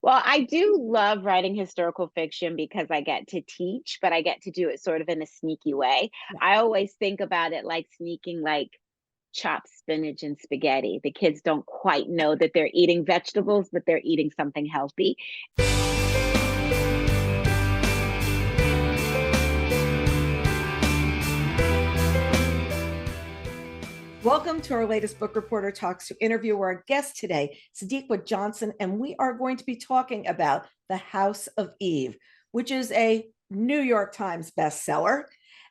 Well, I do love writing historical fiction because I get to teach, but I get to do it sort of in a sneaky way. Yeah. I always think about it like sneaking, like chopped spinach and spaghetti. The kids don't quite know that they're eating vegetables, but they're eating something healthy. Welcome to our latest Book Reporter Talks. To interview our guest today, Sadeqa Johnson, and we are going to be talking about The House of Eve, which is a New York Times bestseller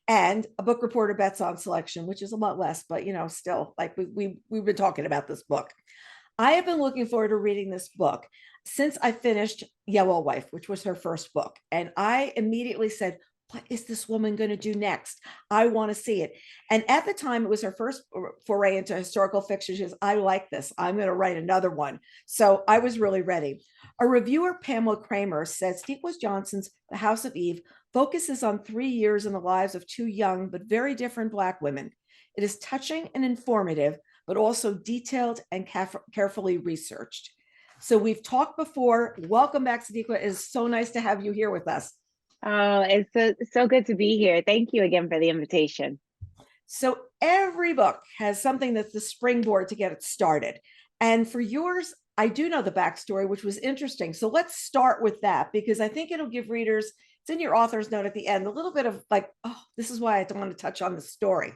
and a Book Reporter Bets on selection, which is a lot less, but still, like we've been talking about this book. I have been looking forward to reading this book since I finished Yellow Wife, which was her first book. And I immediately said, what is this woman going to do next? I want to see it. And at the time, it was her first foray into historical fiction. She says, I like this. I'm going to write another one. So I was really ready. A reviewer, Pamela Kramer, says Sadeqa Johnson's The House of Eve focuses on 3 years in the lives of two young but very different Black women. It is touching and informative, but also detailed and carefully researched. So we've talked before. Welcome back, Sadeqa. It is so nice to have you here with us. Oh, it's so good to be here. Thank you again for the invitation. So every book has something that's the springboard to get it started. And for yours, I do know the backstory, which was interesting. So let's start with that because I think it'll give readers, it's in your author's note at the end, a little bit of like, oh, this is why I don't want to touch on the story.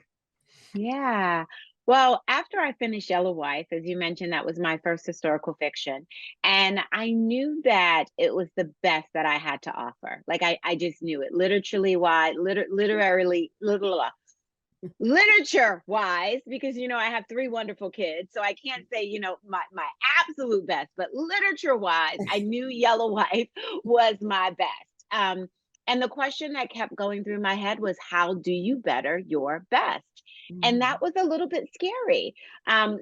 Yeah. Well, after I finished Yellow Wife, as you mentioned, that was my first historical fiction. And I knew that it was the best that I had to offer. Like I just knew it literally why, literally, literature wise, because I have three wonderful kids. So I can't say, my absolute best, but literature wise, I knew Yellow Wife was my best. And the question that kept going through my head was, how do you better your best? And that was a little bit scary.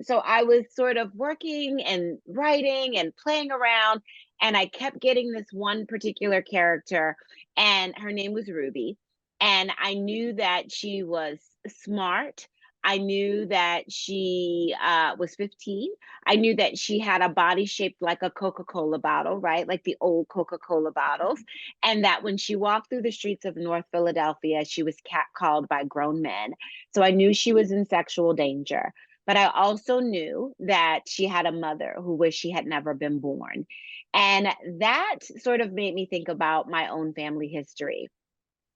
So I was sort of working and writing and playing around, and I kept getting this one particular character, and her name was Ruby. And I knew that she was smart. I knew that she was 15. I knew that she had a body shaped like a Coca-Cola bottle, right? Like the old Coca-Cola bottles. And that when she walked through the streets of North Philadelphia, she was catcalled by grown men. So I knew she was in sexual danger. But I also knew that she had a mother who wished she had never been born. And that sort of made me think about my own family history.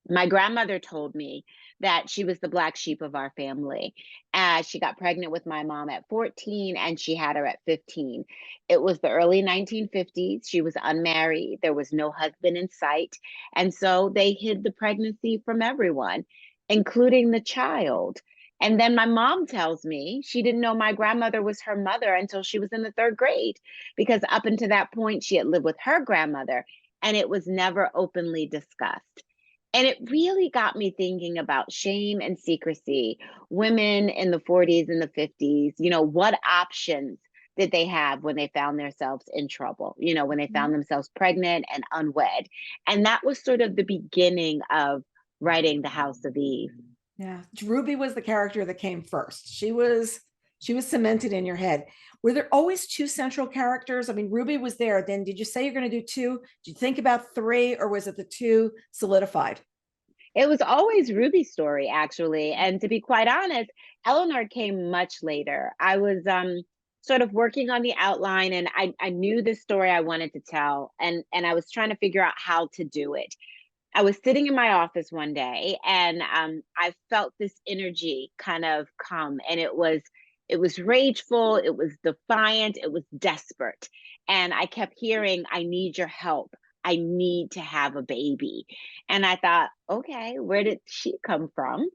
My grandmother told me that she was the black sheep of our family. She got pregnant with my mom at 14 and she had her at 15. It was the early 1950s. She was unmarried. There was no husband in sight. And so they hid the pregnancy from everyone, including the child. And then my mom tells me she didn't know my grandmother was her mother until she was in the third grade, because up until that point, she had lived with her grandmother and it was never openly discussed. And it really got me thinking about shame and secrecy. Women in the 40s and the 50s, what options did they have when they found themselves in trouble, when they found themselves pregnant and unwed? And that was sort of the beginning of writing The House of Eve. Yeah, Ruby was the character that came first. She was cemented in your head. Were there always two central characters? I mean, Ruby was there. Then did you say you're going to do two? Did you think about three, or was it the two solidified? It was always Ruby's story, actually. And to be quite honest, Eleanor came much later. I was sort of working on the outline, and I knew the story I wanted to tell, and I was trying to figure out how to do it. I was sitting in my office one day, and I felt this energy kind of come, and it was rageful, it was defiant, it was desperate. And I kept hearing, I need your help. I need to have a baby. And I thought, okay, where did she come from?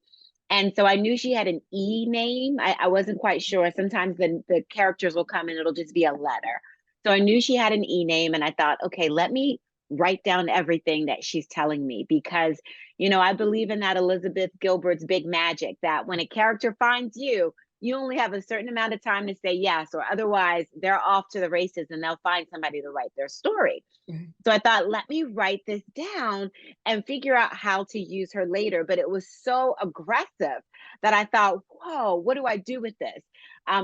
And so I knew she had an E name. I wasn't quite sure. Sometimes the characters will come and it'll just be a letter. So I knew she had an E name, and I thought, okay, let me write down everything that she's telling me, because, I believe in that Elizabeth Gilbert's big magic, that when a character finds you, you only have a certain amount of time to say yes, or otherwise they're off to the races and they'll find somebody to write their story. Mhm. So I thought, let me write this down and figure out how to use her later. But it was so aggressive that I thought, whoa, what do I do with this?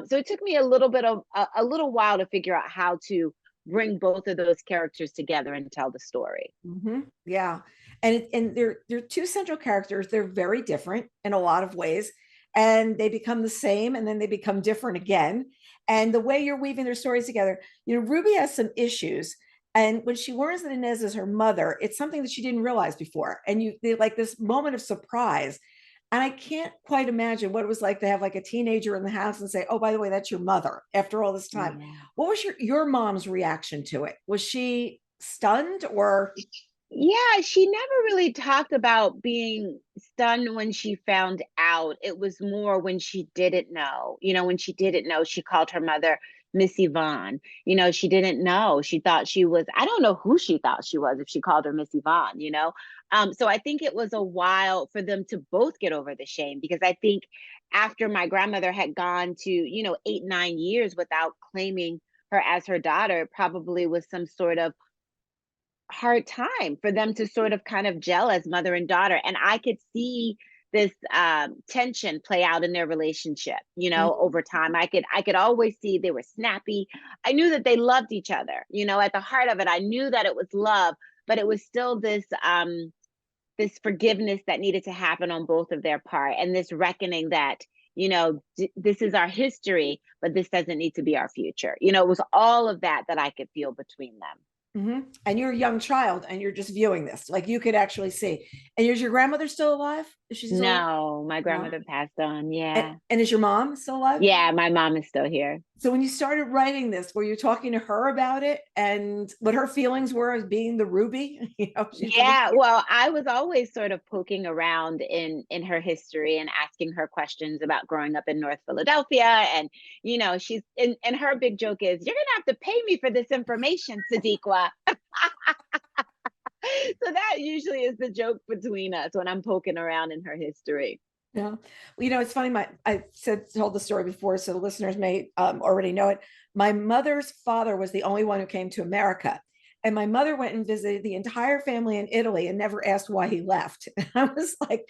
So it took me a little while to figure out how to bring both of those characters together and tell the story. Yeah, and they're two central characters. They're very different in a lot of ways, and they become the same, and then they become different again. And the way you're weaving their stories together, Ruby has some issues, and when she learns that Inez is her mother, it's something that she didn't realize before, and they like this moment of surprise. And I can't quite imagine what it was like to have like a teenager in the house and say, "Oh, by the way, that's your mother." After all this time, Yeah. what was your mom's reaction to it? Was she stunned or? Yeah, she never really talked about being stunned when she found out. It was more when she didn't know. When she didn't know, she called her mother Miss Yvonne. She didn't know. She thought she was, I don't know who she thought she was if she called her Miss Yvonne. So I think it was a while for them to both get over the shame, because I think after my grandmother had gone to, 8, 9 years without claiming her as her daughter, it probably was some sort of hard time for them to sort of kind of gel as mother and daughter. And I could see this tension play out in their relationship, over time. I could always see they were snappy. I knew that they loved each other, at the heart of it. I knew that it was love, but it was still this forgiveness that needed to happen on both of their part, and this reckoning that this is our history, but this doesn't need to be our future. It was all of that I could feel between them. And you're a young child and you're just viewing this, like you could actually see. And is your grandmother still alive? Is she still alive? No, my No. grandmother passed on. And, Yeah. and is your mom still alive? Yeah, my mom is still here. So when you started writing this, were you talking to her about it and what her feelings were as being the Ruby? Yeah, well, I was always sort of poking around in her history and asking her questions about growing up in North Philadelphia. And she's and her big joke is, "You're gonna have to pay me for this information, Sadeqa." So that usually is the joke between us when I'm poking around in her history. Yeah. Well, it's funny. I told the story before, so the listeners may already know it. My mother's father was the only one who came to America. And my mother went and visited the entire family in Italy and never asked why he left. And I was like,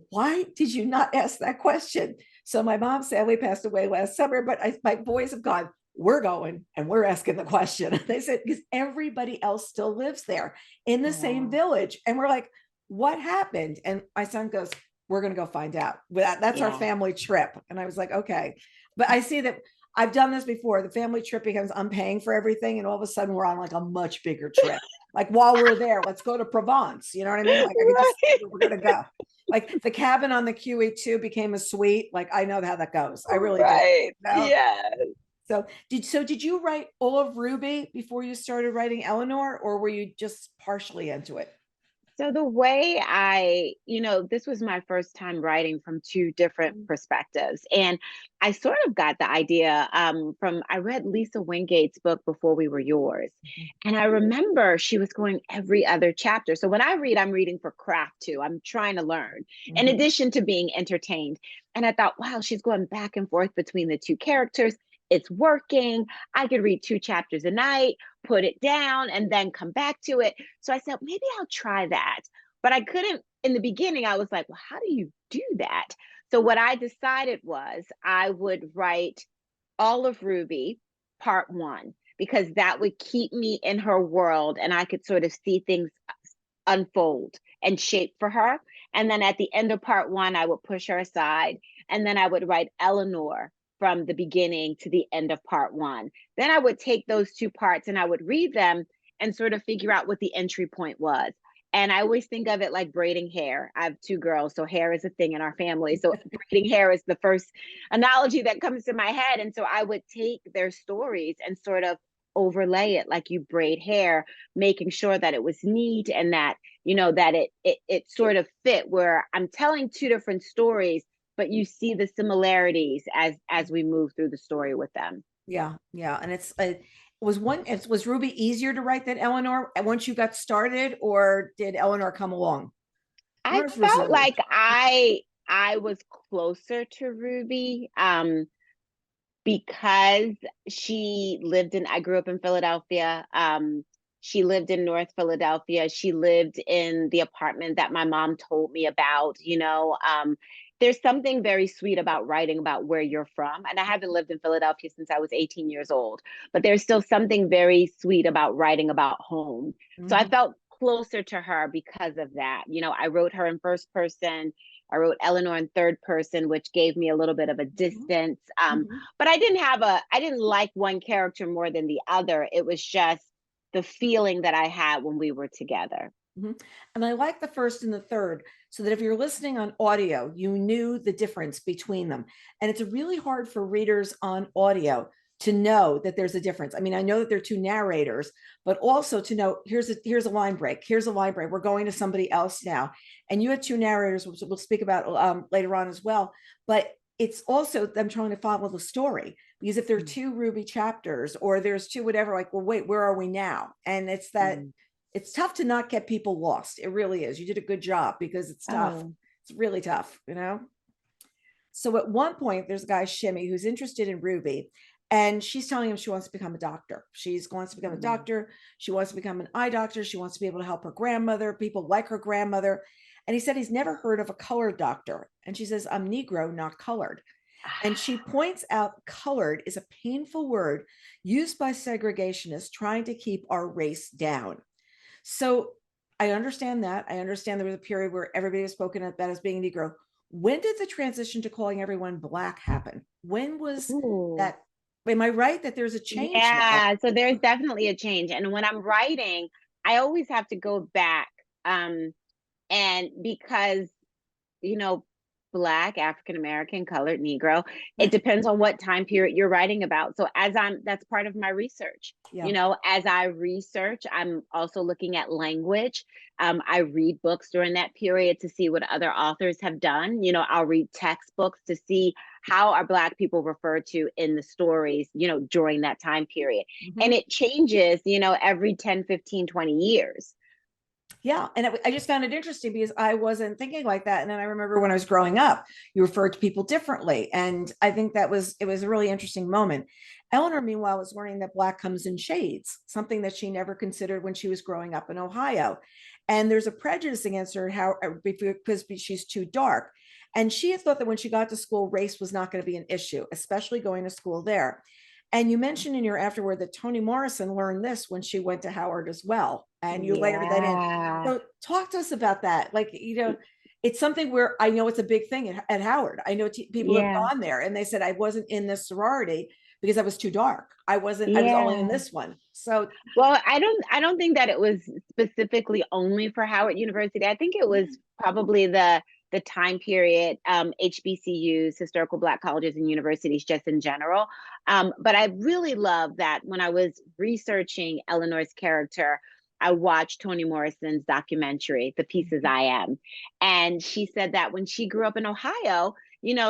why did you not ask that question? So my mom sadly passed away last summer, but my boys have gone, we're going and we're asking the question. They said, because everybody else still lives there in the same village. And we're like, what happened? And my son goes, we're going to go find out. That's our family trip. And I was like, okay. But I see that I've done this before. The family trip becomes I'm paying for everything. And all of a sudden we're on like a much bigger trip. Like while we're there, let's go to Provence. You know what I mean? Like I could just say we're going to go. Like the cabin on the QE2 became a suite. Like I know how that goes. I really do. Yeah. So did you write all of Ruby before you started writing Eleanor, or were you just partially into it? So the way this was my first time writing from two different perspectives. And I sort of got the idea I read Lisa Wingate's book, Before We Were Yours. And I remember she was going every other chapter. So when I read, I'm reading for craft too. I'm trying to learn in addition to being entertained. And I thought, wow, she's going back and forth between the two characters. It's working. I could read 2 chapters a night, put it down, and then come back to it. So I said, maybe I'll try that. But I couldn't, in the beginning, I was like, well, how do you do that? So what I decided was I would write all of Ruby, part 1, because that would keep me in her world and I could sort of see things unfold and shape for her. And then at the end of part 1, I would push her aside. And then I would write Eleanor from the beginning to the end of part 1. Then I would take those 2 parts and I would read them and sort of figure out what the entry point was. And I always think of it like braiding hair. I have 2 girls, so hair is a thing in our family. So braiding hair is the first analogy that comes to my head. And so I would take their stories and sort of overlay it like you braid hair, making sure that it was neat and that, that it sort of fit, where I'm telling 2 different stories, but you see the similarities as we move through the story with them. Yeah. And was Ruby easier to write than Eleanor once you got started, or did Eleanor come along? I felt like I was closer to Ruby because I grew up in Philadelphia. She lived in North Philadelphia. She lived in the apartment that my mom told me about. There's something very sweet about writing about where you're from. And I haven't lived in Philadelphia since I was 18 years old, but there's still something very sweet about writing about home. So I Mhm. felt closer to her because of that. I wrote her in first person. I wrote Eleanor in third person, which gave me a little bit of a Mhm. distance. Mhm. But I didn't like one character more than the other. It was just the feeling that I had when we were together. Mhm. And I like the first and the third, so that if you're listening on audio, you knew the difference between them. And it's really hard for readers on audio to know that there's a difference. I mean, I know that they're two narrators, but also to know here's a line break, here's a line break. We're going to somebody else now, and you had two narrators, which we'll speak about later on as well. But it's also them trying to follow the story, because if there are two Ruby chapters or there's two whatever, like, well, wait, where are we now? And it's that Mm. it's tough to not get people lost. It really is. You did a good job, because it's tough. Oh. It's really tough. So at one point, there's a guy, Shimmy, who's interested in Ruby, and she's telling him she wants to become a doctor. She wants to become a Mm. doctor. She wants to become an eye doctor. She wants to be able to help her grandmother, people like her grandmother. And he said he's never heard of a colored doctor. And she says, I'm Negro, not colored. And she points out colored is a painful word used by segregationists trying to keep our race down. So I understand that. I understand there was a period where everybody was spoken about as being a Negro. When did the transition to calling everyone Black happen? When was Ooh. that? Am I right that there's a change now? Yeah, so there's definitely a change. And when I'm writing, I always have to go back. And because you know, Black, African American, colored, Negro. It depends on what time period you're writing about. So that's part of my research. Yeah. As I research, I'm also looking at language. I read books during that period to see what other authors have done. I'll read textbooks to see how are Black people referred to in the stories, during that time period. And Mhm. it changes, every 10, 15, 20 years. Yeah. And I just found it interesting because I wasn't thinking like that. And then I remember when I was growing up, you referred to people differently. And I think it was a really interesting moment. Eleanor, meanwhile, was learning that Black comes in shades, something that she never considered when she was growing up in Ohio. And there's a prejudice against her because she's too dark. And she had thought that when she got to school, race was not going to be an issue, especially going to school there. And you mentioned in your afterword that Toni Morrison learned this when she went to Howard as well. And you layered that in. Yeah. So talk to us about that. Like, it's something where I know it's a big thing at Howard. I know people have Yeah. gone there and they said, I wasn't in this sorority because I was too dark. I was only in Yeah. this one. So, Well, I don't think that it was specifically only for Howard University. I think it was probably the time period, HBCUs, historical Black colleges and universities, just in general. But I really love that when I was researching Eleanor's character, I watched Toni Morrison's documentary, The Pieces I Am. And she said that when she grew up in Ohio,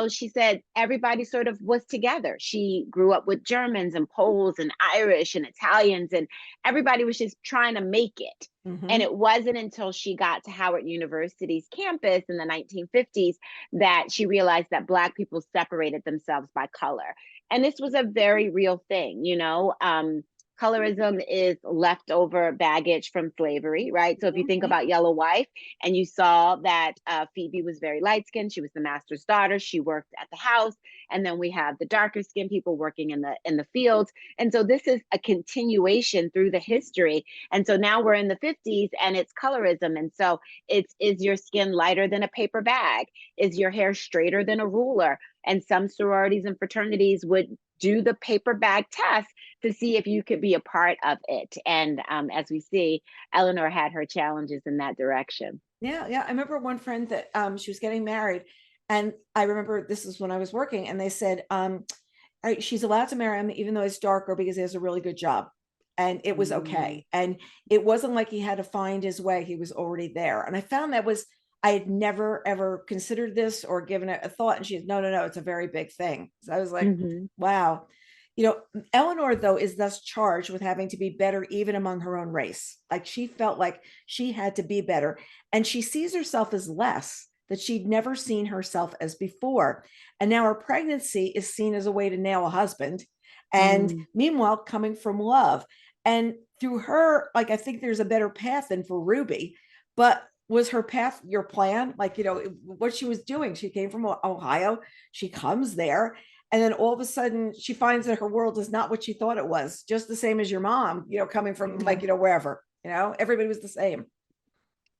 she said everybody sort of was together. She grew up with Germans and Poles and Irish and Italians, and everybody was just trying to make it. And mhm. it wasn't until she got to Howard University's campus in the 1950s that she realized that Black people separated themselves by color. And this was a very real thing. Colorism is leftover baggage from slavery, right? So if you think Mhm. about Yellow Wife, and you saw that Phoebe was very light skinned, she was the master's daughter, she worked at the house, and then we have the darker skinned people working in the fields. And so this is a continuation through the history. And so now we're in the 50s and it's colorism. And so it's, is your skin lighter than a paper bag? Is your hair straighter than a ruler? And some sororities and fraternities would do the paper bag test to see if you could be a part of it. And as we see, Eleanor had her challenges in that direction. Yeah, yeah. I remember one friend that she was getting married, and I remember this is when I was working, and they said she's allowed to marry him even though he's darker because he has a really good job, and it was Mm. okay. And it wasn't like he had to find his way; he was already there. And I found that was I had never ever considered this or given it a thought. And she's no, no, no, it's a very big thing. So I was like, Hmm. wow. Eleanor, though, is thus charged with having to be better even among her own race. Like she felt like she had to be better. And she sees herself as less, that she'd never seen herself as before. And now her pregnancy is seen as a way to nail a husband. And Mm. meanwhile, coming from love. And through her, like, I think there's a better path than for Ruby, but was her path your plan? Like, what she was doing, she came from Ohio, she comes there, and then all of a sudden she finds that her world is not what she thought it was, just the same as your mom, coming from like, wherever, everybody was the same.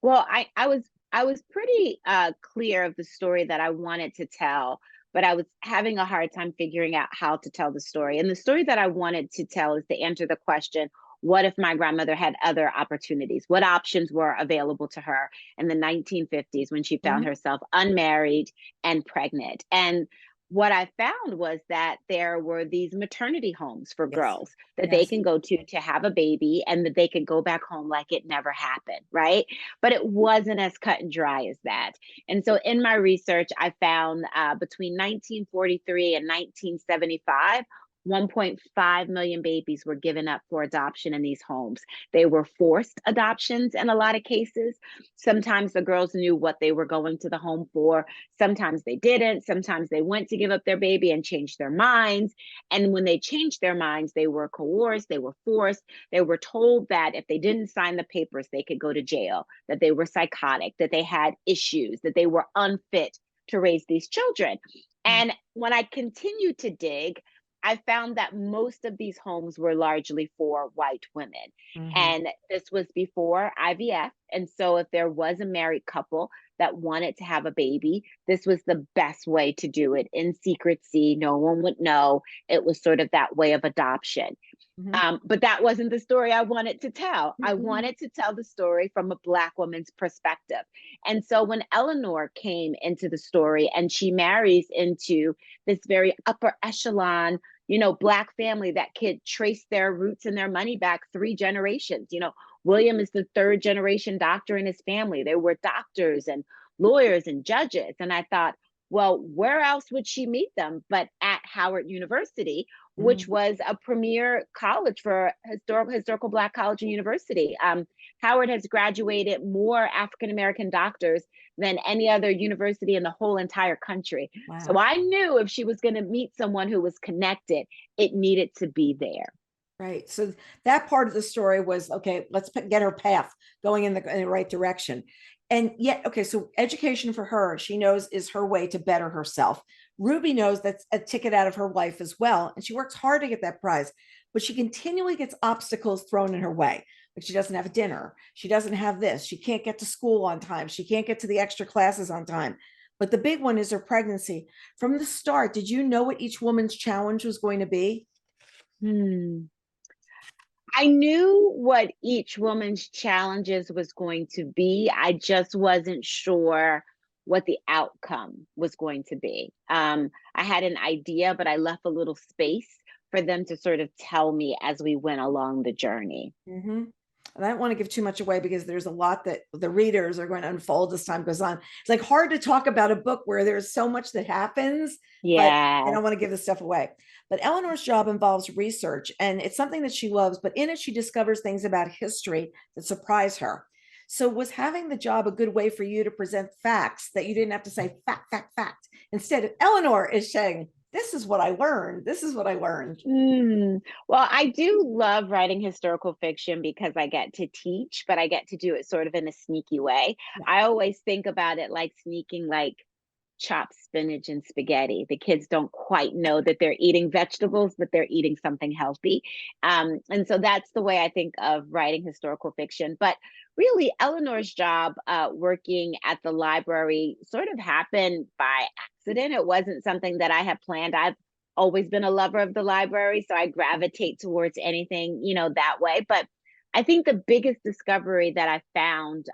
Well, I was pretty clear of the story that I wanted to tell, but I was having a hard time figuring out how to tell the story. And the story that I wanted to tell is to answer the question, what if my grandmother had other opportunities? What options were available to her in the 1950s when she found Mhm. herself unmarried and pregnant? And what I found was that there were these maternity homes for Yes. girls that they Yes. can go to have a baby, and that they could go back home like it never happened, right? But it wasn't as cut and dry as that. And so in my research, I found between 1943 and 1975, 1.5 million babies were given up for adoption in these homes. They were forced adoptions in a lot of cases. Sometimes the girls knew what they were going to the home for. Sometimes they didn't. Sometimes they went to give up their baby and changed their minds. And when they changed their minds, they were coerced, they were forced, they were told that if they didn't sign the papers, they could go to jail, that they were psychotic, that they had issues, that they were unfit to raise these children. And when I continued to dig, I found that most of these homes were largely for white women. Mhm. And this was before IVF. And so, if there was a married couple that wanted to have a baby, this was the best way to do it in secrecy. No one would know. It was sort of that way of adoption. Mhm. But that wasn't the story I wanted to tell. I Mhm. wanted to tell the story from a Black woman's perspective. And so when Eleanor came into the story and she marries into this very upper echelon, Black family that could trace their roots and their money back 3 generations. William is the third generation doctor in his family. They were doctors and lawyers and judges. And I thought, well, where else would she meet them but at Howard University, which Mhm. was a premier college for historical Black college and university. Howard has graduated more African American doctors than any other university in the whole entire country. So Wow. I knew if she was going to meet someone who was connected, it needed to be there. Right. So that part of the story was okay, let's get her path going in the right direction. And yet, okay, so education for her, she knows is her way to better herself. Ruby knows that's a ticket out of her life as well. And she works hard to get that prize, but she continually gets obstacles thrown in her way. Like she doesn't have a dinner. She doesn't have this. She can't get to school on time. She can't get to the extra classes on time. But the big one is her pregnancy. From the start, did you know what each woman's challenge was going to be? Hmm. I knew what each woman's challenges was going to be. I just wasn't sure what the outcome was going to be. I had an idea, but I left a little space for them to sort of tell me as we went along the journey. Mm-hmm. And I don't want to give too much away because there's a lot that the readers are going to unfold as time goes on. It's like hard to talk about a book where there's so much that happens, but I Yeah. don't want to give this stuff away. But Eleanor's job involves research, and it's something that she loves, but in it, she discovers things about history that surprise her. So, was having the job a good way for you to present facts that you didn't have to say fact, fact, fact? Instead, Eleanor is saying, this is what I learned. This is what I learned. Well, I do love writing historical fiction because I get to teach, but I get to do it sort of in a sneaky way. Yeah. I always think about it like sneaking, like chopped spinach and spaghetti. The kids don't quite know that they're eating vegetables, but they're eating something healthy. And so that's the way I think of writing historical fiction. But really, Eleanor's job working at the library sort of happened by accident. It wasn't something that I had planned. I've always been a lover of the library, so I gravitate towards anything, that way. But I think the biggest discovery that I found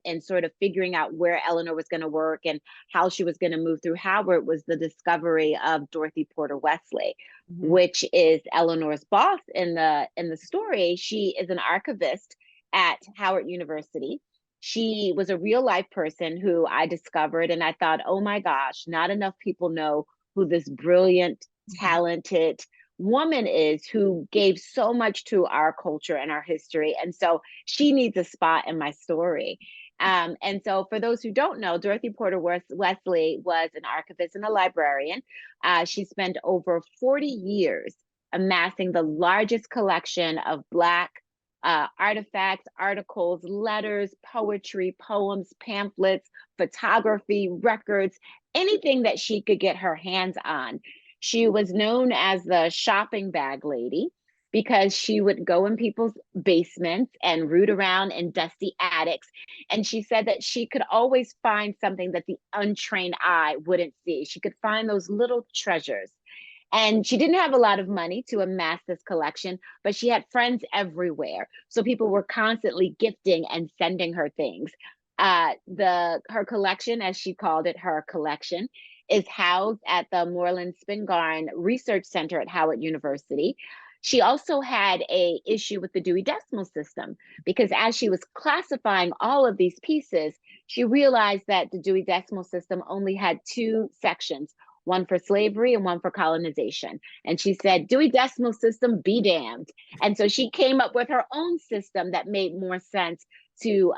in sort of figuring out where Eleanor was going to work and how she was going to move through Howard was the discovery of Dorothy Porter Wesley, Mhm. which is Eleanor's boss in the story. She is an archivist at Howard University. She was a real life person who I discovered, and I thought, oh my gosh, not enough people know who this brilliant, talented woman is who gave so much to our culture and our history. And so she needs a spot in my story. And so, for those who don't know, Dorothy Porter Wesley was an archivist and a librarian. She spent over 40 years amassing the largest collection of Black artifacts, articles, letters, poetry, poems, pamphlets, photography, records, anything that she could get her hands on. She was known as the shopping bag lady because she would go in people's basements and root around in dusty attics. And she said that she could always find something that the untrained eye wouldn't see. She could find those little treasures. And she didn't have a lot of money to amass this collection, but she had friends everywhere. So people were constantly gifting and sending her things. Her collection, as she called it, her collection, is housed at the Moreland Spingarn Research Center at Howard University. She also had a issue with the Dewey Decimal System because as she was classifying all of these pieces, she realized that the Dewey Decimal System only had two sections, one for slavery and one for colonization. And she said, Dewey Decimal System be damned. And so she came up with her own system that made more sense to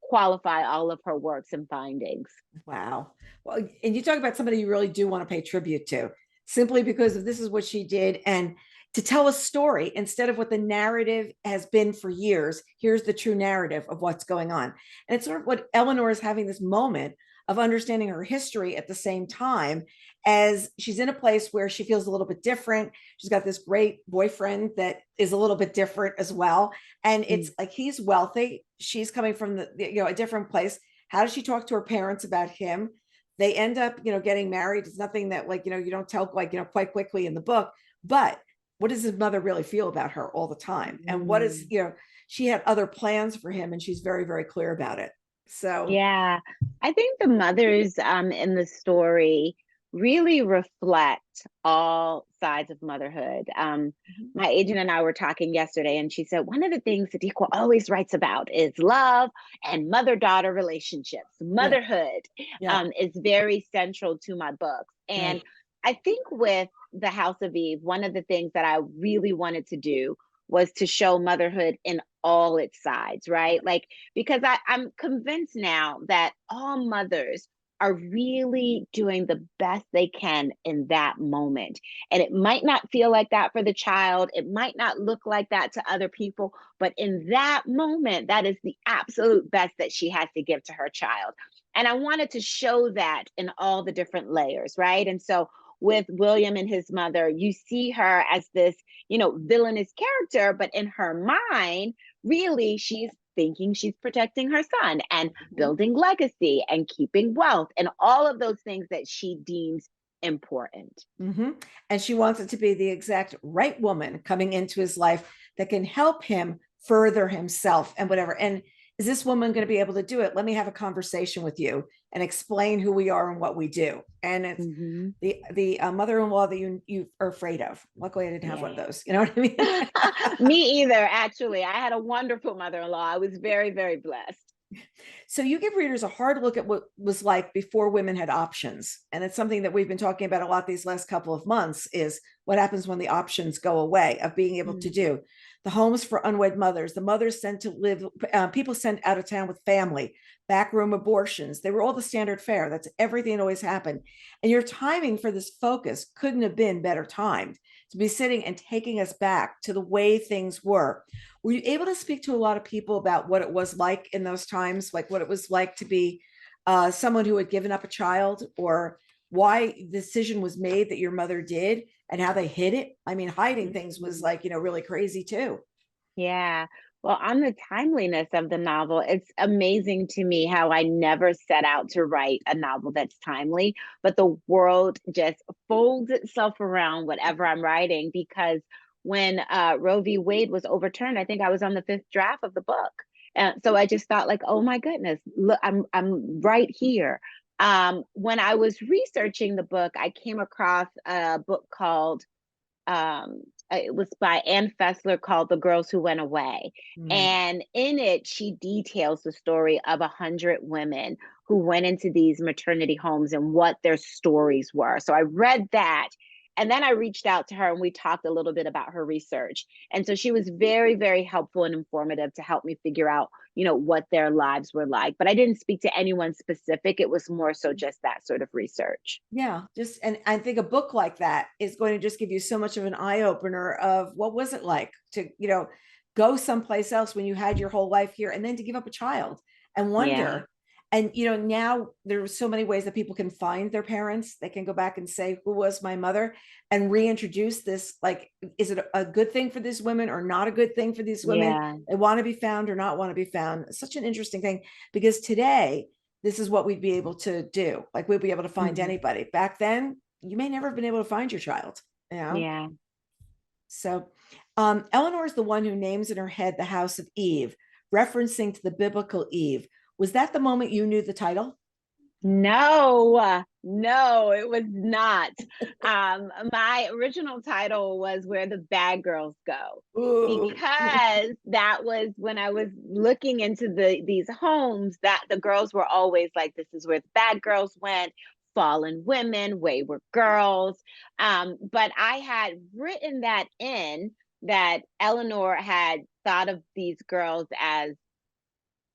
qualify all of her works and findings. Wow. Well, and you talk about somebody you really do want to pay tribute to simply because of this is what she did. And to tell a story instead of what the narrative has been for years, here's the true narrative of what's going on. And it's sort of what Eleanor is having this moment of understanding her history at the same time as she's in a place where she feels a little bit different. She's got this great boyfriend that is a little bit different as well. And it's like he's wealthy. She's coming from a different place. How does she talk to her parents about him? They end up, getting married. It's nothing that you don't tell quite quickly in the book, but what does his mother really feel about her all the time? And what is, she had other plans for him and she's very, very clear about it. So yeah, I think the mothers in the story really reflect all sides of motherhood. My agent and I were talking yesterday, and she said one of the things Sadeqa always writes about is love and mother-daughter relationships. Motherhood is very central to my books. And I think with The House of Eve, one of the things that I really wanted to do was to show motherhood in all its sides, right? Like, because I'm convinced now that all mothers are really doing the best they can in that moment. And it might not feel like that for the child. It might not look like that to other people, but in that moment, that is the absolute best that she has to give to her child. And I wanted to show that in all the different layers, right? And so with William and his mother, you see her as this, villainous character, but in her mind, really, she's thinking she's protecting her son and building legacy and keeping wealth and all of those things that she deems important. And she wants it to be the exact right woman coming into his life that can help him further himself and whatever. And is this woman going to be able to do it? Let me have a conversation with you and explain who we are and what we do. And it's the mother-in-law that you are afraid of. Luckily, I didn't have one of those. You know what I mean? Me either, actually. I had a wonderful mother-in-law. I was very, very blessed. So you give readers a hard look at what was like before women had options. And it's something that we've been talking about a lot these last couple of months is what happens when the options go away of being able to do the homes for unwed mothers, the mothers sent to live, people sent out of town with family, backroom abortions. They were all the standard fare. That's everything that always happened. And your timing for this focus couldn't have been better timed to be sitting and taking us back to the way things were. Were you able to speak to a lot of people about what it was like in those times, like what it was like to be someone who had given up a child, or why the decision was made that your mother did and how they hid it? I mean, hiding things was really crazy too. Yeah. Well, on the timeliness of the novel, it's amazing to me how I never set out to write a novel that's timely, but the world just folds itself around whatever I'm writing, because when Roe v. Wade was overturned, I think I was on the 5th draft of the book. And so I just thought, like, oh my goodness, look, I'm right here. When I was researching the book, I came across a book called it was by Ann Fessler, called The Girls Who Went Away. And in it, she details the story of 100 women who went into these maternity homes and what their stories were. So I read that. And then I reached out to her and we talked a little bit about her research. And so she was very, very helpful and informative to help me figure out, what their lives were like. But I didn't speak to anyone specific. It was more so just that sort of research. Yeah, just and I think a book like that is going to just give you so much of an eye opener of what was it like to, go someplace else when you had your whole life here and then to give up a child and Yeah. wonder. And now there's so many ways that people can find their parents. They can go back and say, who was my mother? And reintroduce this, like, is it a good thing for these women or not a good thing for these women? Yeah. They want to be found or not want to be found. It's such an interesting thing because today this is what we'd be able to do. Like we'd be able to find Mhm. anybody. Back then, you may never have been able to find your child, you know? Yeah. So Eleanor is the one who names in her head the house of Eve, referencing to the biblical Eve. Was that the moment you knew the title? No, no, it was not. My original title was Where the Bad Girls Go, Ooh. because that was when I was looking into these homes that the girls were always like, this is where the bad girls went, fallen women, wayward girls. But I had written that in that Eleanor had thought of these girls as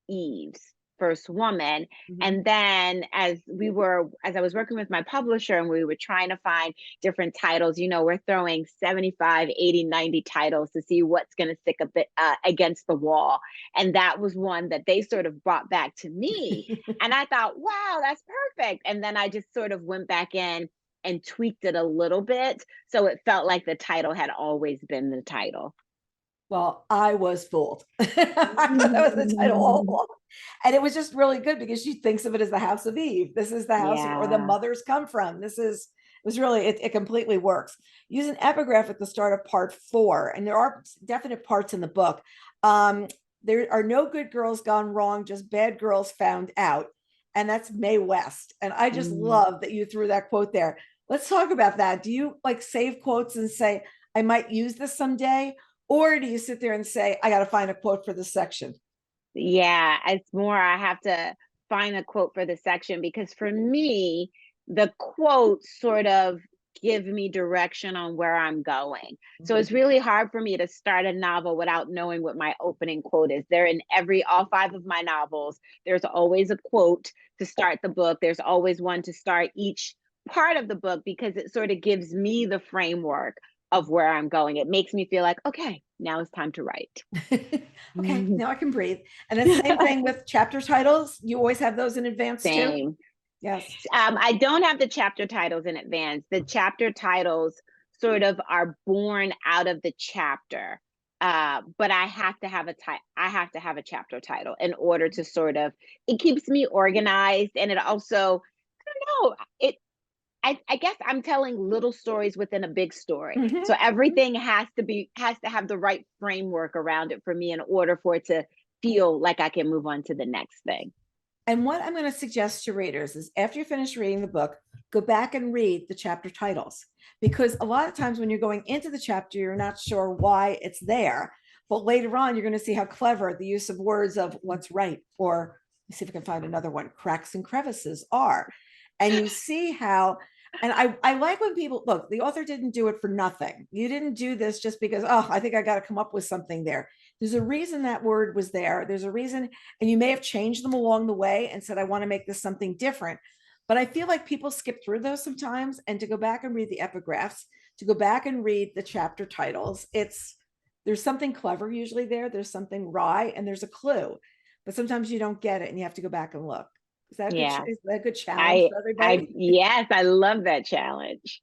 Eve's first woman. Mhm. And then as I was working with my publisher and we were trying to find different titles, we're throwing 75, 80, 90 titles to see what's going to stick a bit against the wall. And that was one that they sort of brought back to me. And I thought, wow, that's perfect. And then I just sort of went back in and tweaked it a little bit. So it felt like the title had always been the title. Well, I was fooled. I thought that was the title all along. And it was just really good because she thinks of it as the house of Eve. This is the house where the Yeah. mothers come from. It was really, it completely works. Use an epigraph at the start of part 4, and there are definite parts in the book. There are no good girls gone wrong, just bad girls found out. And that's Mae West. And I just Mm. love that you threw that quote there. Let's talk about that. Do you like save quotes and say, I might use this someday? Or do you sit there and say, I got to find a quote for this section? Yeah, it's more I have to find a quote for the section because for me, the quotes sort of give me direction on where I'm going. So Mhm. it's really hard for me to start a novel without knowing what my opening quote is. They're in all 5 of my novels. There's always a quote to start the book. There's always one to start each part of the book because it sort of gives me the framework of where I'm going. It makes me feel like, okay, now it's time to write. Okay, now I can breathe. And the same thing with chapter titles. You always have those in advance too? Same. Yes. I don't have the chapter titles in advance. The chapter titles sort of are born out of the chapter. But I have to have I have to have a chapter title in order to sort of it keeps me organized and it also I don't know, I guess I'm telling little stories within a big story. So Mhm. everything has to have the right framework around it for me in order for it to feel like I can move on to the next thing. And what I'm going to suggest to readers is after you finish reading the book, go back and read the chapter titles. Because a lot of times when you're going into the chapter, you're not sure why it's there. But later on, you're going to see how clever the use of words of what's right, or let's see if I can find another one, cracks and crevices are. And you see how, and I like when people look, the author didn't do it for nothing. You didn't do this just because, oh, I think I got to come up with something there. There's a reason that word was there. There's a reason, and you may have changed them along the way and said, I want to make this something different. But I feel like people skip through those sometimes, and to go back and read the epigraphs, to go back and read the chapter titles, there's something clever usually there. There's something wry and there's a clue, but sometimes you don't get it and you have to go back and look. Yeah. Is that a good challenge for everybody? Yes, I love that challenge.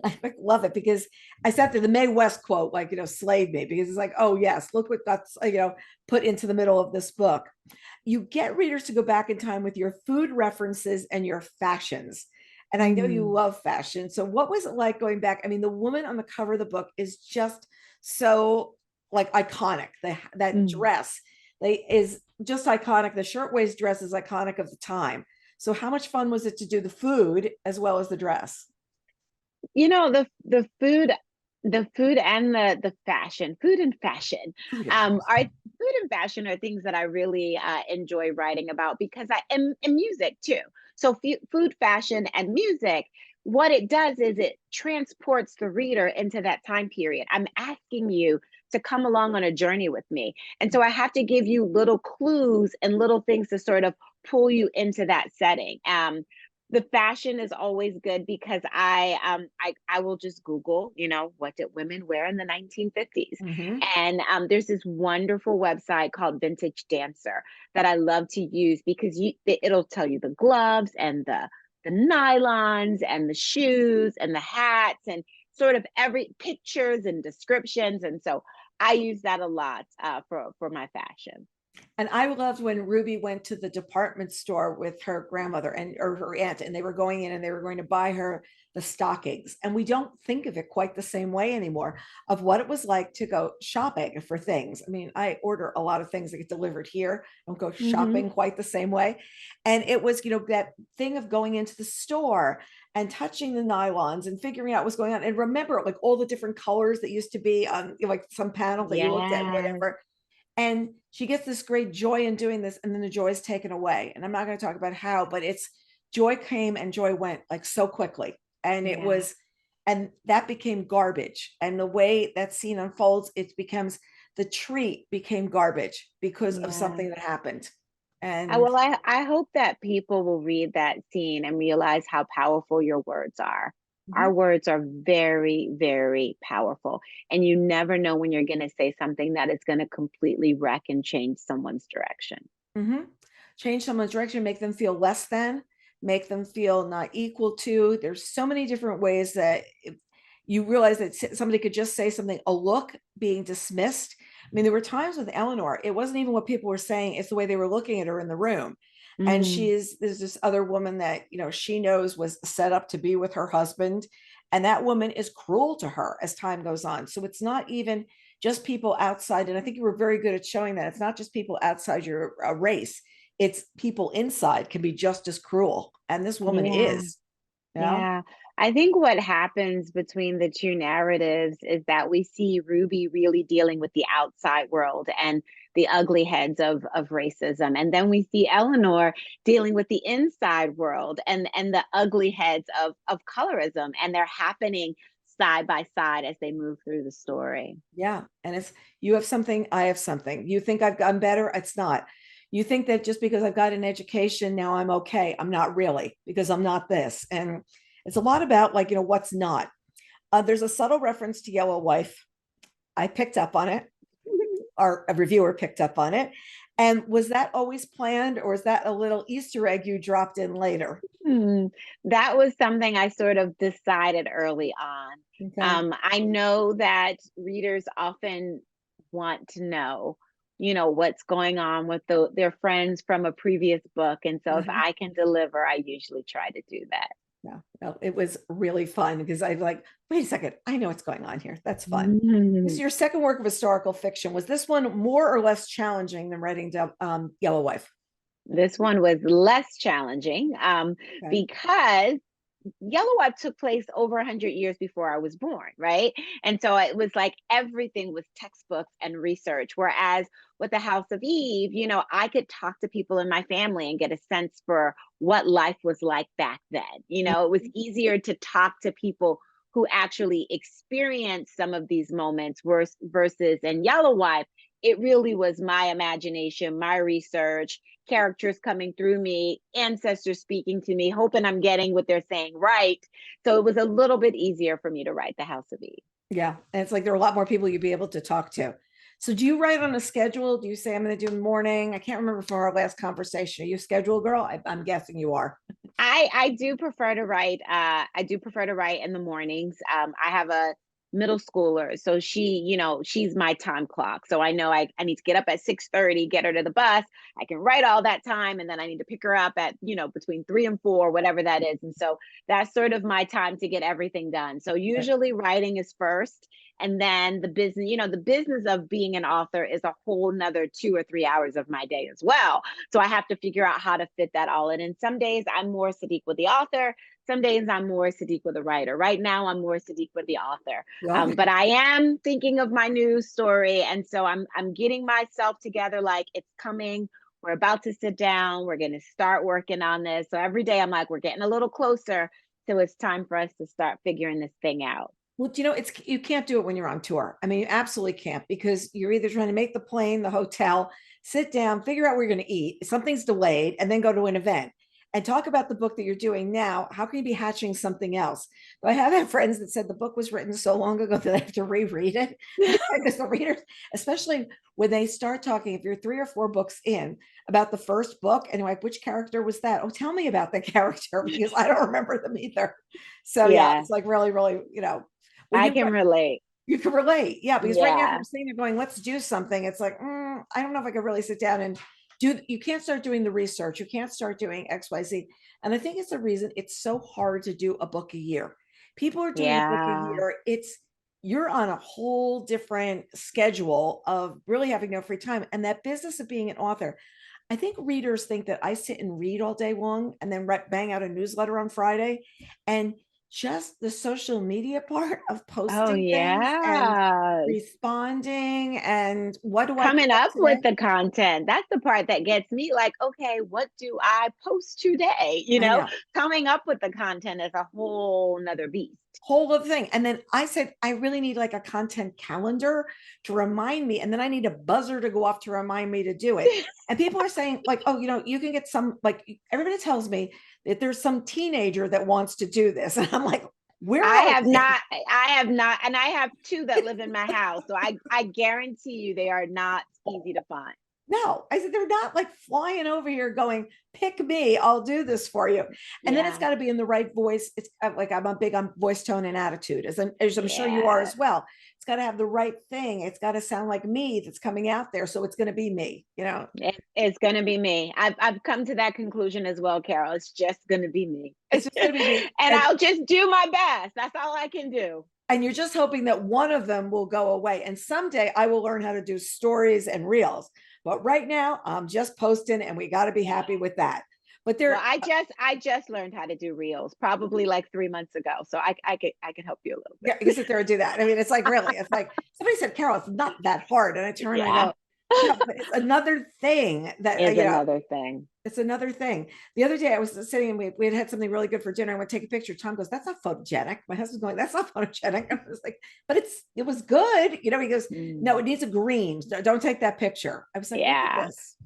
I love it because I sat there, the Mae West quote, like, slayed me because it's like, oh, yes, look what that's, put into the middle of this book. You get readers to go back in time with your food references and your fashions. And I know you Mm, love fashion. So, what was it like going back? I mean, the woman on the cover of the book is just so like iconic. That mm. dress is just iconic. The shirtwaist dress is iconic of the time. So, how much fun was it to do the food as well as the dress? The food and the fashion, food and fashion, Food and are food and fashion are things that I really enjoy writing about because and music too. So food, fashion, and music, what it does is it transports the reader into that time period. I'm asking you to come along on a journey with me. And so I have to give you little clues and little things to sort of pull you into that setting. The fashion is always good because I will just Google, what did women wear in the 1950s? Mhm. And there's this wonderful website called Vintage Dancer that I love to use because it'll tell you the gloves and the nylons and the shoes and the hats and sort of every pictures and descriptions. And so I use that a lot for my fashion. And I loved when Ruby went to the department store with her grandmother and or her aunt, and they were going in and they were going to buy her the stockings. And we don't think of it quite the same way anymore of what it was like to go shopping for things. I mean, I order a lot of things that get delivered here. I don't go Hmm. shopping quite the same way. And it was, that thing of going into the store and touching the nylons and figuring out what's going on. And remember, like all the different colors that used to be on, like some panel that you looked at, Yes. whatever. And she gets this great joy in doing this, and then the joy is taken away. And I'm not going to talk about how, but it's joy came and joy went like so quickly. And it Yeah. was, and that became garbage. And the way that scene unfolds, it becomes the treat became garbage because of Yeah. something that happened. I, And well, I hope that people will read that scene and realize how powerful your words are. Our mhm, words are very, very powerful. And you never know when you're going to say something that is going to completely wreck and change someone's direction. mhm. Change someone's direction, make them feel less than, make them feel not equal to. There's so many different ways that you realize that somebody could just say something, a look being dismissed. I mean, there were times with Eleanor, it wasn't even what people were saying, it's the way they were looking at her in the room. And Mm, there's this other woman that, she knows was set up to be with her husband. And that woman is cruel to her as time goes on. So it's not even just people outside. And I think you were very good at showing that it's not just people outside your race, it's people inside can be just as cruel. And this woman yeah. is, you know? Yeah. I think what happens between the two narratives is that we see Ruby really dealing with the outside world and the ugly heads of racism. And then we see Eleanor dealing with the inside world and the ugly heads of colorism. And they're happening side by side as they move through the story. Yeah. And it's, you have something, I have something. You think I've gotten better? It's not. You think that just because I've got an education, now I'm okay. I'm not really, because I'm not this. And it's a lot about like, what's not. There's a subtle reference to Yellow Wife. I picked up on it, or a reviewer picked up on it. And was that always planned, or is that a little Easter egg you dropped in later? Hmm. That was something I sort of decided early on. Okay. I know that readers often want to know, what's going on with their friends from a previous book. And so if Uh-huh. I can deliver, I usually try to do that. Yeah, well, it was really fun because I like, wait a second, I know what's going on here. That's fun. This is Mhm. your second work of historical fiction. Was this one more or less challenging than writing Yellow Wife? This one was less challenging Okay. because Yellow took place over 100 years before I was born, right? And so it was like everything was textbooks and research. Whereas with the House of Eve, I could talk to people in my family and get a sense for what life was like back then. It was easier to talk to people who actually experienced some of these moments versus in Yellow Wife, it really was my imagination, my research, characters coming through me, ancestors speaking to me, hoping I'm getting what they're saying right. So it was a little bit easier for me to write The House of Eve. Yeah. And it's like there are a lot more people you'd be able to talk to. So do you write on a schedule? Do you say I'm going to do morning? I can't remember from our last conversation. Are you a schedule girl? I'm guessing you are. I do prefer to write. I do prefer to write in the mornings. I have a middle schooler, so she's my time clock. So I know I need to get up at 6:30, get her to the bus. I can write all that time, and then I need to pick her up at between 3 and 4, whatever that is. And so that's sort of my time to get everything done. So usually writing is first, and then the business. The business of being an author is a whole nother 2 or 3 hours of my day as well. So I have to figure out how to fit that all in. And some days I'm more Sadiq the author. Some days I'm more Sadiq the writer. Right now I'm more Sadiq the author. Okay. But I am thinking of my new story, and so I'm getting myself together. Like it's coming. We're about to sit down. We're going to start working on this. So every day I'm like, we're getting a little closer. So it's time for us to start figuring this thing out. Well, it's you can't do it when you're on tour. I mean, you absolutely can't because you're either trying to make the plane, the hotel, sit down, figure out where you're going to eat. Something's delayed, and then go to an event and talk about the book that you're doing now. How can you be hatching something else? But I have had friends that said the book was written so long ago that they have to reread it because the readers, especially when they start talking, if you're 3 or 4 books in about the first book, and you're like, which character was that? Oh, tell me about the character because I don't remember them either. So yeah, Yeah, it's like really, really, when I can relate. you can relate. Yeah, because right now, if Yeah, you're sitting there going, let's do something, it's like, I don't know if I could really sit down and do, you can't start doing the research. You can't start doing XYZ. And I think it's the reason it's so hard to do a book a year. People are doing a book a yeah, year. You're on a whole different schedule of really having no free time. And that business of being an author, I think readers think that I sit and read all day long and then bang out a newsletter on Friday. And just the social media part of oh posting things and yeah. responding and what do I put Coming up up today? with the content. That's the part that gets me like, okay, what do I post today? I know. Coming up with the content is a whole nother beast. Whole other thing. And then I said, I really need like a content calendar to remind me. And then I need a buzzer to go off to remind me to do it. And people are saying, like, oh, you can get some, like, everybody tells me that there's some teenager that wants to do this. And I'm like, where I are have they? not, I have not, and I have two that live in my house. So I guarantee you they are not easy to find. No, I said, they're not like flying over here going, pick me, I'll do this for you. And then it's Yeah. got to be in the right voice. It's like I'm a big on voice tone and attitude, as I'm sure you are Yeah. as well. It's got to have the right thing. It's got to sound like me that's coming out there. So it's going to be me. It's gonna be me. I've come to that conclusion as well, Carol. It's just gonna be me. It's just going to be me. And I'll just do my best. That's all I can do. And you're just hoping that one of them will go away. And someday I will learn how to do stories and reels. But right now I'm just posting and we got to be happy with that. But Well, there, I just learned how to do reels probably like 3 months ago. So I could help you a little yeah, you can bit. sit there and do that. I mean, it's like really, it's like somebody said, Carol, it's not that hard. And I turn and I Yeah. go, yeah, but it's another thing that, Is another thing. it's another thing. The other day I was sitting and we had something really good for dinner. I went to take a picture. Tom goes, that's not photogenic. My husband's going, that's not photogenic. I was like, but it was good. He goes, no, it Mm. needs a green. Don't take that picture. I was like, look at Yeah. this.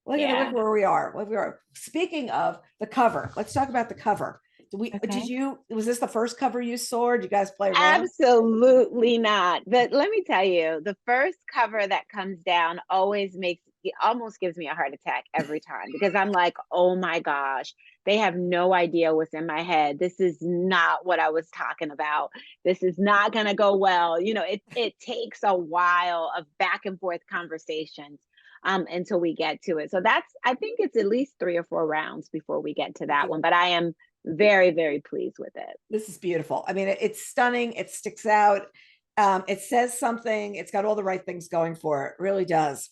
Look Yeah. where we are. Look where we are. Speaking of the cover, let's talk about the cover. Okay. Was this the first cover you saw? Or did you guys play around? Absolutely not. But let me tell you, the first cover that comes down always makes it almost gives me a heart attack every time because I'm like, oh my gosh, they have no idea what's in my head. This is not what I was talking about. This is not gonna go well. It takes a while of back and forth conversations until we get to it. So I think it's at least 3 or 4 rounds before we get to that one. But I am very, very pleased with it. This is beautiful. I mean, it's stunning. It sticks out. It says something. It's got all the right things going for it. It really does.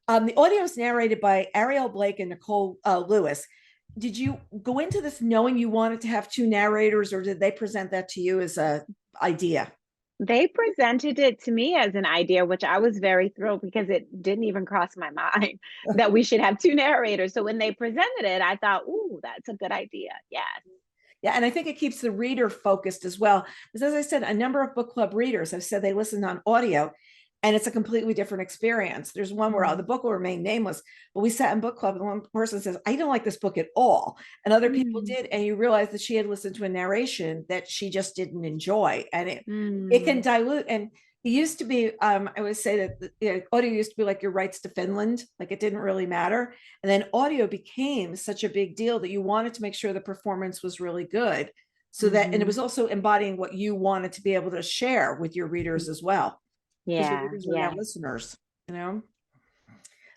The audio is narrated by Ariel Blake and Nicole Lewis. Did you go into this knowing you wanted to have two narrators, or did they present that to you as a idea? They presented it to me as an idea, which I was very thrilled because it didn't even cross my mind that we should have two narrators. So when they presented it, I thought, ooh, that's a good idea. Yes. Yeah, and I think it keeps the reader focused as well. Because as I said, a number of book club readers have said they listen on audio and it's a completely different experience. There's one where the Mm. book will remain nameless, but we sat in book club and one person says, I don't like this book at all. And other people Mm. did. And you realize that she had listened to a narration that she just didn't enjoy. And it can Mm. dilute. And it used to be, I would say that audio used to be like your rights to Finland, like it didn't really matter. And then audio became such a big deal that you wanted to make sure the performance was really good. So that, and it Hmm. was also embodying what you wanted to be able to share with your readers as well, because your Yeah. readers are now Yeah. listeners, you know?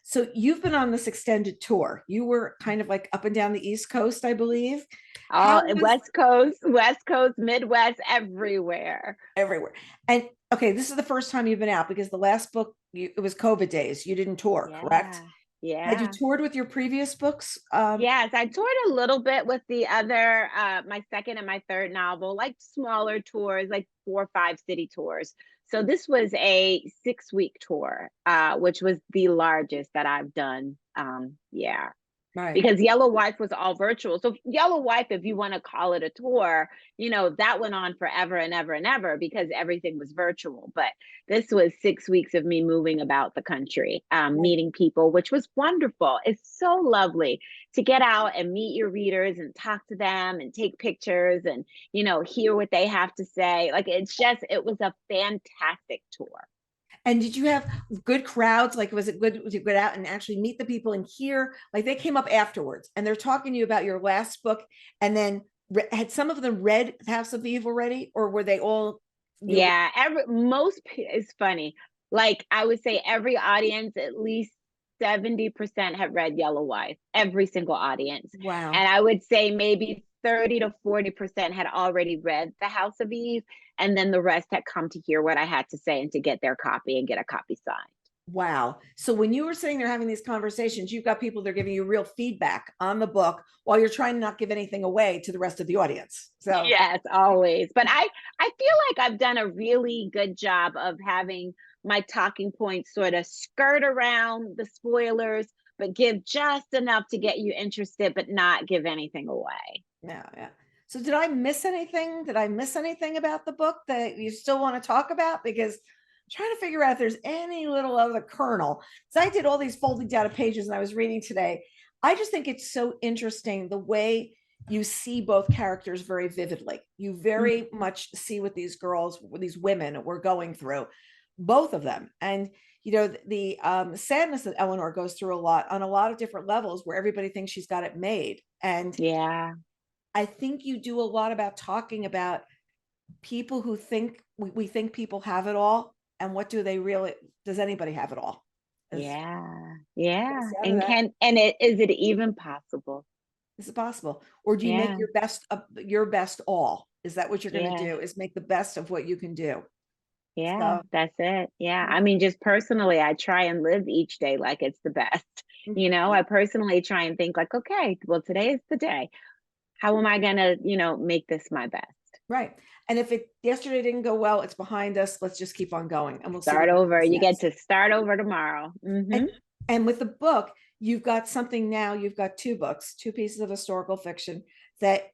So you've been on this extended tour. You were kind of like up and down the East Coast, I believe. How All was West Coast, Midwest, everywhere. everywhere? And okay, this is the first time you've been out because the last book, it was COVID days. You didn't tour, correct? Yeah. Had you Yeah. toured with your previous books? Yes, I toured a little bit with the other, my second and my third novel, like smaller tours, like 4 or 5 city tours. So this was a 6 week tour, which was the largest that I've done. Yeah. Right. because Yellow Wife was all virtual. So Yellow Wife, if you want to call it a tour, that went on forever and ever and ever because everything was virtual. But this was 6 weeks of me moving about the country, Right. meeting people, which was wonderful. It's so lovely to get out and meet your readers and talk to them and take pictures and, hear what they have to say. Like, it was a fantastic tour. And did you have good crowds? Like, was it good to get out and actually meet the people and hear? Like, they came up afterwards and they're talking to you about your last book, and then had some of them read House of Eve already, or were they all new? Yeah, it's funny. Like, I would say every audience, at least 70% have read Yellow Wife, every single audience. Wow. And I would say maybe 30 to 40% had already read The House of Eve, and then the rest had come to hear what I had to say and to get their copy and get a copy signed. Wow. So when you were sitting there having these conversations, you've got people that are giving you real feedback on the book while you're trying to not give anything away to the rest of the audience. So Yes, always. But I feel like I've done a really good job of having my talking points sort of skirt around the spoilers, but give just enough to get you interested, but not give anything away. yeah, yeah. So did I miss anything? Did I miss anything about the book that you still want to talk about? Because I'm trying to figure out if there's any little other kernel. So I did all these folding down of pages and I was reading today. I just think it's so interesting the way you see both characters very vividly. You very much see what these girls, what these women were going through, both of them. And the sadness that Eleanor goes through a lot on a lot of different levels where everybody thinks she's got it made. And Yeah. I think you do a lot about talking about people who think we think people have it all, and what do they really, does anybody have it all? Yeah. Yeah. Out of And that, is it even possible? is it possible? Or do you make Yeah. your best all? Is that what you're going to Yeah. do? Is make the best of what you can do? Yeah, So that's it. Yeah. I mean, just personally, I try and live each day like it's the best. I personally try and think like, okay, well, today is the day. How am I gonna, make this my best? right. And if it yesterday didn't go well, it's behind us. Let's just keep on going and we'll see Start what over. happens You get next. to start over tomorrow. And and with the book, you've got something now, you've got two books, two pieces of historical fiction that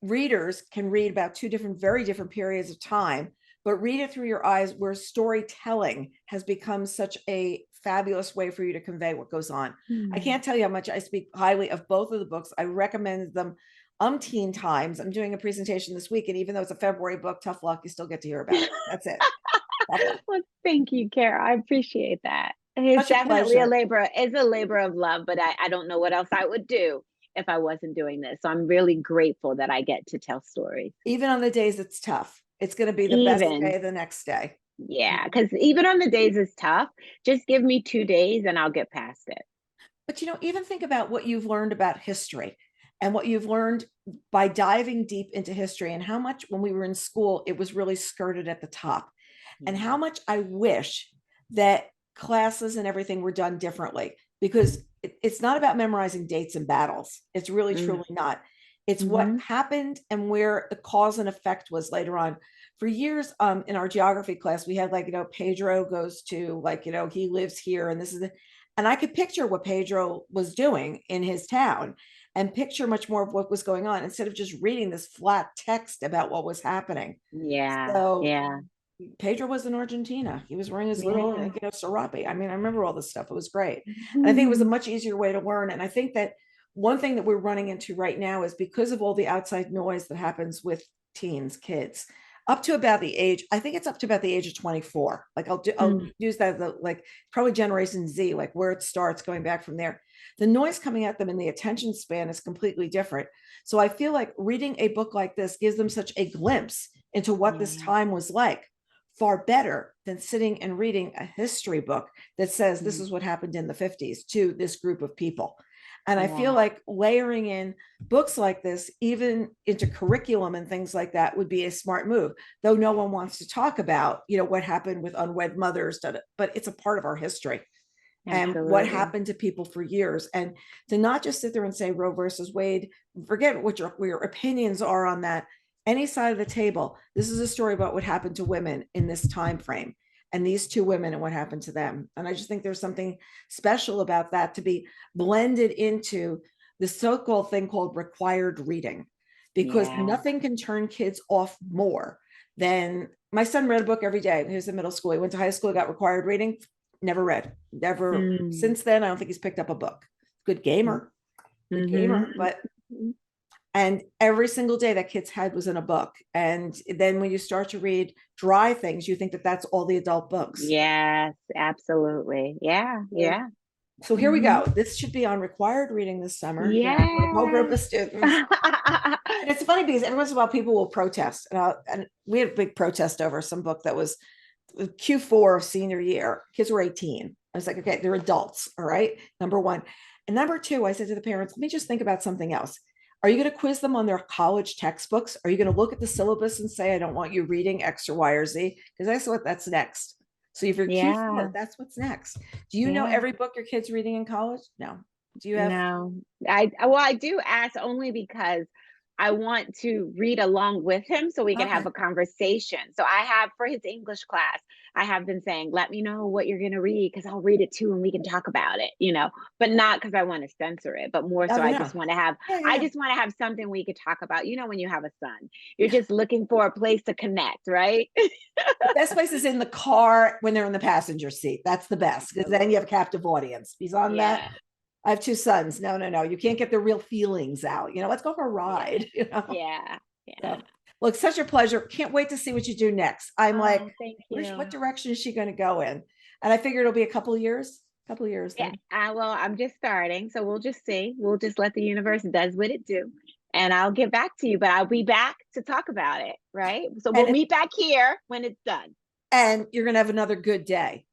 readers can read about two different, very different periods of time, but read it through your eyes where storytelling has become such a fabulous way for you to convey what goes on. I Mhm. can't tell you how much I speak highly of both of the books. I recommend them umpteen times. I'm doing a presentation this week, and even though it's a February book, tough luck, you still get to hear about it. That's it. Tough luck. Well, thank you, Carol. I appreciate that. It's Such a definitely pleasure. it's a labor of love, but I don't know what else I would do if I wasn't doing this. So I'm really grateful that I get to tell stories. Even on the days it's tough, it's going to be the best Even day the next day. Yeah, because even on the days it's tough, just give me 2 days and I'll get past it. But even think about what you've learned about history and what you've learned by diving deep into history, and how much when we were in school it was really skirted at the top, and Yeah. how much I wish that classes and everything were done differently, because it's not about memorizing dates and battles. It's really truly not. It's what Mm-hmm. happened and where the cause and effect was later on. For years, in our geography class, we had like, Pedro goes to, like, he lives here, and this is and I could picture what Pedro was doing in his town and picture much more of what was going on instead of just reading this flat text about what was happening. Yeah, So yeah, Pedro was in Argentina. He was wearing his little, yeah. serape. I mean, I remember all this stuff. It was great. And I think it was a much easier way to learn. And I think that one thing that we're running into right now is because of all the outside noise that happens with teens, kids, up to about the age, I think it's up to about the age of 24. Like I'll Mm, use that, like probably Generation Z, like where it starts going back from there. The noise coming at them in the attention span is completely different. So I feel like reading a book like this gives them such a glimpse into what this yeah, time was like, far better than sitting and reading a history book that says this mm, is what happened in the 50s to this group of people. And I feel yeah, like layering in books like this, even into curriculum and things like that, would be a smart move, though no one wants to talk about, what happened with unwed mothers, but it's a part of our history and what absolutely. happened to people for years. And to not just sit there and say Roe versus Wade, forget what your opinions are on that, any side of the table. This is a story about what happened to women in this time frame, and these two women and what happened to them. And I just think there's something special about that to be blended into this so-called thing called required reading, because Yeah. nothing can turn kids off more than my son read a book every day. He was in middle school. He went to high school, got required reading, never read, never. Mm. Since then, I don't think he's picked up a book. Good gamer, but and every single day that kid's head was in a book. And then when you start to read dry things, you think that that's all the adult books. Yes, absolutely. Yeah, yeah. So here we go. This should be on required reading this summer. Yeah. For a whole group of students. And it's funny because every once in a while people will protest. And we had a big protest over some book that was Q4 of senior year. Kids were 18. I was like, okay, they're adults. All right. Number one. And number two, I said to the parents, let me just think about something else. Are you going to quiz them on their college textbooks? Are you going to look at the syllabus and say, I don't want you reading X or Y or Z? Because that's what that's next. So if you're Q4, that's what's next. Do you know every book your kid's reading in college? No. Do you have? No. I do ask only because I want to read along with him so we can have a conversation. So I have, for his English class, I have been saying, let me know what you're going to read because I'll read it too and we can talk about it, but not because I want to censor it, but more so I just want to have, I just want to have something we could talk about. When you have a son, you're just looking for a place to connect, right? The best place is in the car when they're in the passenger seat. That's the best because then you have a captive audience. He's on that. I have two sons. No. You can't get the real feelings out. Let's go for a ride. Yeah. So, look, such a pleasure. Can't wait to see what you do next. I'm thank you. What direction is she going to go in? And I figure it'll be a couple of years. Yeah. Well, I'm just starting. So we'll just see. We'll just let the universe does what it do. And I'll get back to you, but I'll be back to talk about it. Right. So we'll meet back here when it's done. And you're going to have another good day.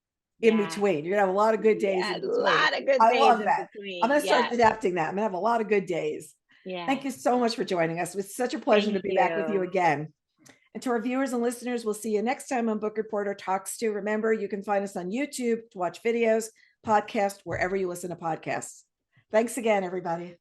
In between, you're gonna have a lot of good days. A lot of good days. I love that. Between. I'm gonna start adapting that. I'm gonna have a lot of good days. Yeah. Thank you so much for joining us. It was such a pleasure to be back with you again. And to our viewers and listeners, we'll see you next time on Book Reporter Talks To. Remember, you can find us on YouTube to watch videos, podcast, wherever you listen to podcasts. Thanks again, everybody.